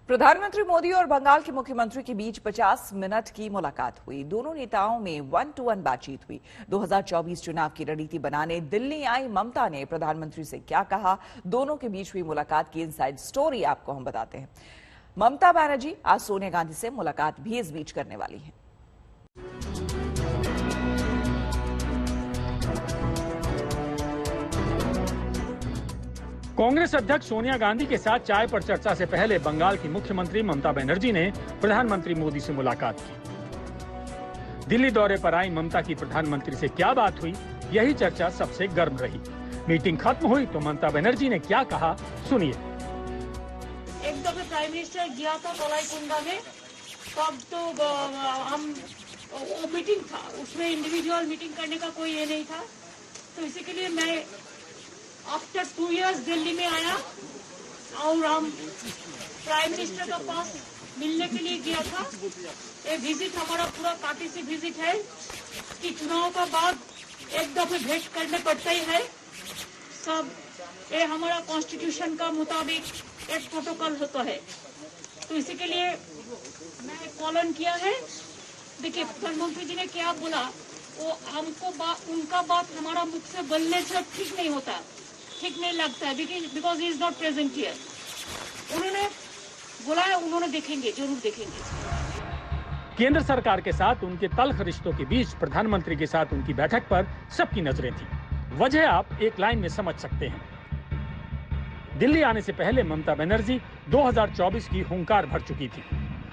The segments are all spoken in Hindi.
प्रधानमंत्री मोदी और बंगाल के मुख्यमंत्री के बीच 50 मिनट की मुलाकात हुई। दोनों नेताओं में 1-to-1 बातचीत हुई। 2024 चुनाव की रणनीति बनाने दिल्ली आई ममता ने प्रधानमंत्री से क्या कहा, दोनों के बीच हुई मुलाकात की इनसाइड स्टोरी आपको हम बताते हैं। ममता बनर्जी आज सोनिया गांधी से मुलाकात भी इस बीच करने वाली हैं। कांग्रेस अध्यक्ष सोनिया गांधी के साथ चाय पर चर्चा से पहले बंगाल की मुख्यमंत्री ममता बनर्जी ने प्रधानमंत्री मोदी से मुलाकात की। दिल्ली दौरे पर आई ममता की प्रधानमंत्री से क्या बात हुई, यही चर्चा सबसे गर्म रही। मीटिंग खत्म हुई तो ममता बनर्जी ने क्या कहा, सुनिए। एक दफे प्राइम मिनिस्टर गया था तलाईकुंडा में, तब तो हम वो मीटिंग था, उसमें इंडिविजुअल मीटिंग करने का कोई ये नहीं था, तो इसी के लिए मैं आफ्टर 2 इयर्स दिल्ली में आया और हम प्राइम मिनिस्टर के पास मिलने के लिए गया था। ये विजिट हमारा पूरा काटिसी विजिट है कि चुनाव का बाद एक दफे भेंट करने पड़ता ही है सब। ये हमारा कॉन्स्टिट्यूशन का मुताबिक एक प्रोटोकॉल होता है, तो इसी के लिए मैं कॉल ऑन किया है। देखिए प्रधानमंत्री जी ने क्या बोला, वो हमको उनका बात हमारा मुख से बोलने से ठीक नहीं होता, ठीक नहीं लगता है, because he is not present here. उन्होंने बोला है, उन्होंने देखेंगे, जरूर देखेंगे। केंद्र सरकार के साथ उनके तल्ख रिश्तों के बीच प्रधानमंत्री के साथ उनकी बैठक पर सबकी नजरें थी। वजह आप एक लाइन में समझ सकते हैं। दिल्ली आने से पहले ममता बनर्जी 2024 की हुंकार भर चुकी थी।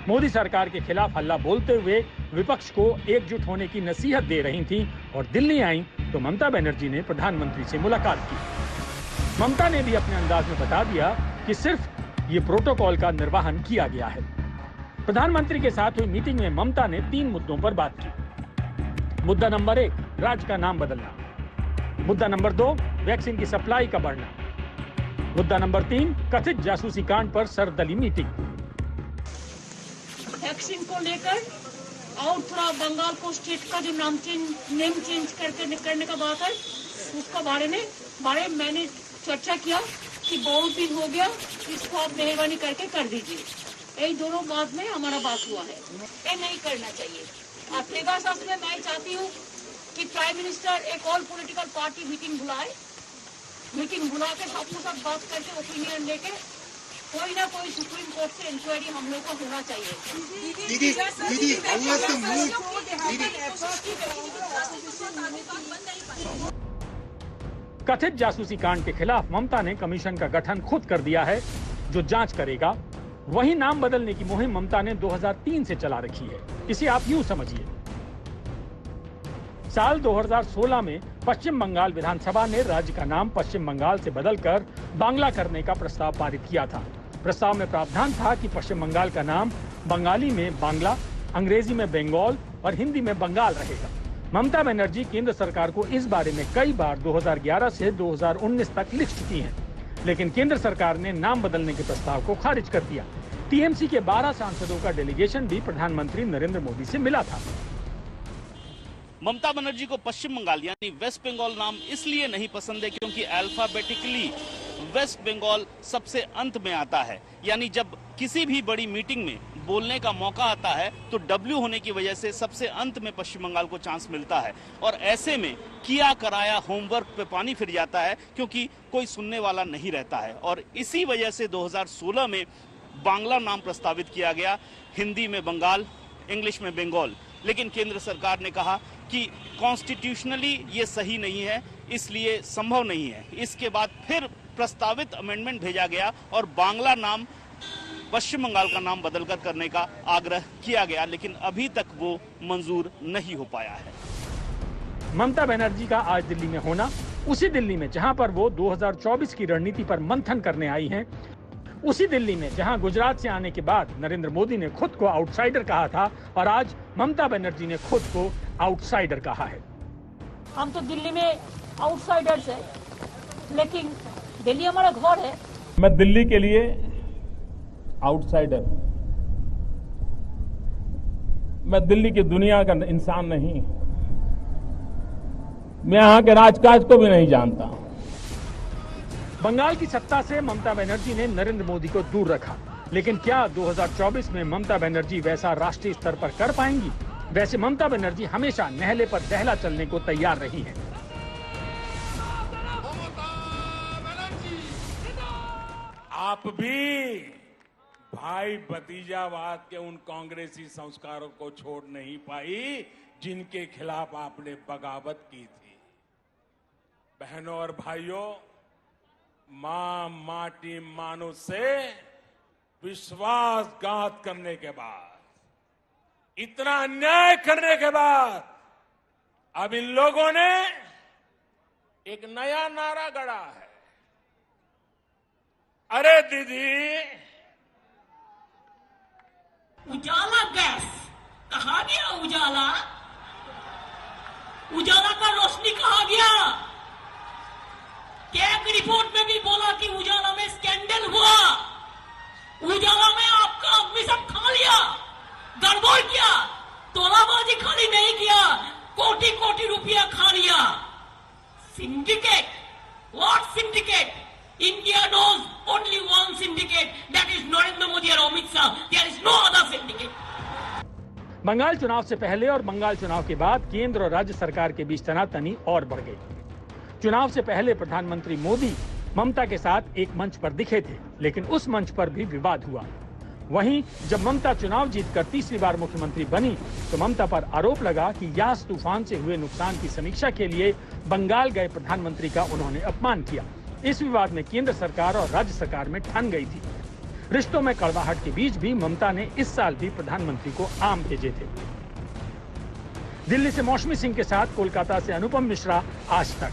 मोदी सरकार के खिलाफ हल्ला बोलते हुए विपक्ष को एकजुट होने की नसीहत दे रही थी और दिल्ली आई तो ममता बनर्जी ने प्रधानमंत्री से मुलाकात की। ममता ने भी अपने अंदाज में बता दिया कि सिर्फ ये प्रोटोकॉल का निर्वहन किया गया है। प्रधानमंत्री के साथ हुई मीटिंग में ममता ने 3 मुद्दों पर बात की। मुद्दा नंबर 1, राज्य का नाम बदलना। मुद्दा नंबर 2, वैक्सीन की सप्लाई का बढ़ना। मुद्दा नंबर 3, कथित जासूसी कांड पर सर्वदलीय मीटिंग। वैक्सीन को लेकर और थोड़ा बंगाल को स्टेट का जो नेम चेंज करने का बात है, उसका बारे में मैंने चर्चा किया कि बहुत दिन हो गया, इसको आप मेहरबानी करके कर दीजिए। यही दोनों बात में हमारा बात हुआ है। ये नहीं करना चाहिए। पेगासस में मैं चाहती हूँ कि प्राइम मिनिस्टर एक ऑल पॉलिटिकल पार्टी मीटिंग बुला के सबके साथ बात करके ओपिनियन लेके कोई ना कोई सुप्रीम कोर्ट से इंक्वायरी हम लोग को होना चाहिए। दीदी कथित जासूसी कांड के खिलाफ ममता ने कमीशन का गठन खुद कर दिया है जो जांच करेगा। वही नाम बदलने की मुहिम ममता ने 2003 से चला रखी है। इसे आप यूं समझिए, साल 2016 में पश्चिम बंगाल विधानसभा ने राज्य का नाम पश्चिम बंगाल से बदलकर बांग्ला करने का प्रस्ताव पारित किया था। प्रस्ताव में प्रावधान था कि पश्चिम बंगाल का नाम बंगाली में बांग्ला, अंग्रेजी में बंगाल और हिंदी में बंगाल रहेगा। ममता बनर्जी केंद्र सरकार को इस बारे में कई बार 2011 से 2019 तक लिख चुकी हैं, लेकिन केंद्र सरकार ने नाम बदलने के प्रस्ताव को खारिज कर दिया। टीएमसी के 12 सांसदों का डेलीगेशन भी प्रधानमंत्री नरेंद्र मोदी से मिला था। ममता बनर्जी को पश्चिम बंगाल यानी वेस्ट बंगाल नाम इसलिए नहीं पसंद है क्योंकि अल्फाबेटिकली वेस्ट बंगाल सबसे अंत में आता है, यानी जब किसी भी बड़ी मीटिंग में बोलने का मौका आता है तो W होने की वजह से सबसे अंत में पश्चिम बंगाल को चांस मिलता है। और ऐसे में किया कराया होमवर्क पे पानी फिर जाता है क्योंकि कोई सुनने वाला नहीं रहता है। और इसी वजह से 2016 में बांग्ला नाम प्रस्तावित किया गया, हिंदी में बंगाल, इंग्लिश में बंगाल। लेकिन केंद्र सरकार ने कहा कि कॉन्स्टिट्यूशनली ये सही नहीं है, इसलिए संभव नहीं है। इसके बाद फिर प्रस्तावित अमेंडमेंट भेजा गया और बांग्ला नाम पश्चिम बंगाल का नाम बदलकर करने का आग्रह किया गया, लेकिन अभी तक वो मंजूर नहीं हो पाया है। ममता बनर्जी का आज दिल्ली में होना, उसी दिल्ली में जहां पर वो 2024 की रणनीति पर मंथन करने आई हैं, उसी दिल्ली में जहां गुजरात से आने के बाद नरेंद्र मोदी ने खुद को आउटसाइडर कहा था और आज ममता बनर्जी ने खुद को आउटसाइडर कहा है। हम तो दिल्ली में आउटसाइडर्स है, लेकिन दिल्ली हमारा घर है। मैं दिल्ली के लिए आउटसाइडर, मैं दिल्ली की दुनिया का इंसान नहीं, मैं यहाँ के राजकाज को भी नहीं जानता। बंगाल की सत्ता से ममता बनर्जी ने नरेंद्र मोदी को दूर रखा। लेकिन क्या 2024 में ममता बनर्जी वैसा राष्ट्रीय स्तर पर कर पाएंगी? वैसे ममता बनर्जी हमेशा नहले पर दहला चलने को तैयार रही हैं। आप भी भाई भतीजावाद के उन कांग्रेसी संस्कारों को छोड़ नहीं पाई जिनके खिलाफ आपने बगावत की थी। बहनों और भाइयों, मां माटी मानुष से विश्वासघात करने के बाद, इतना अन्याय करने के बाद अब इन लोगों ने एक नया नारा गढ़ा है। अरे दीदी, उजाला गैस कहा गया? उजाला उजाला का रोशनी कहा गया? क्या एक रिपोर्ट में भी बोला कि उजाला में स्कैंडल हुआ? उजाला में आपका आदमी सब खा लिया, गड़बड़ किया, तोलाबाजी खाली नहीं किया, कोटि कोटि रुपया खा लिया। Syndicate, what syndicate? India knows only one syndicate, that is Narendra Modi and Amit Shah. There is no other syndicate. Bengal चुनाव से पहले और बंगाल चुनाव के बाद केंद्र और राज्य सरकार के बीच तनातनी और बढ़ गई। चुनाव से पहले प्रधानमंत्री मोदी ममता के साथ एक मंच पर दिखे थे, लेकिन उस मंच पर भी विवाद हुआ। वहीं जब ममता चुनाव जीतकर तीसरी बार मुख्यमंत्री बनी तो ममता पर आरोप लगा कि यास तूफान से हुए नुकसान की समीक्षा के लिए बंगाल गए प्रधानमंत्री का उन्होंने अपमान किया। इस विवाद में केंद्र सरकार और राज्य सरकार में ठन गई थी। रिश्तों में कड़वाहट के बीच भी ममता ने इस साल भी प्रधानमंत्री को आम भेजे थे। दिल्ली से मौसमी सिंह के साथ कोलकाता से अनुपम मिश्रा, आज तक।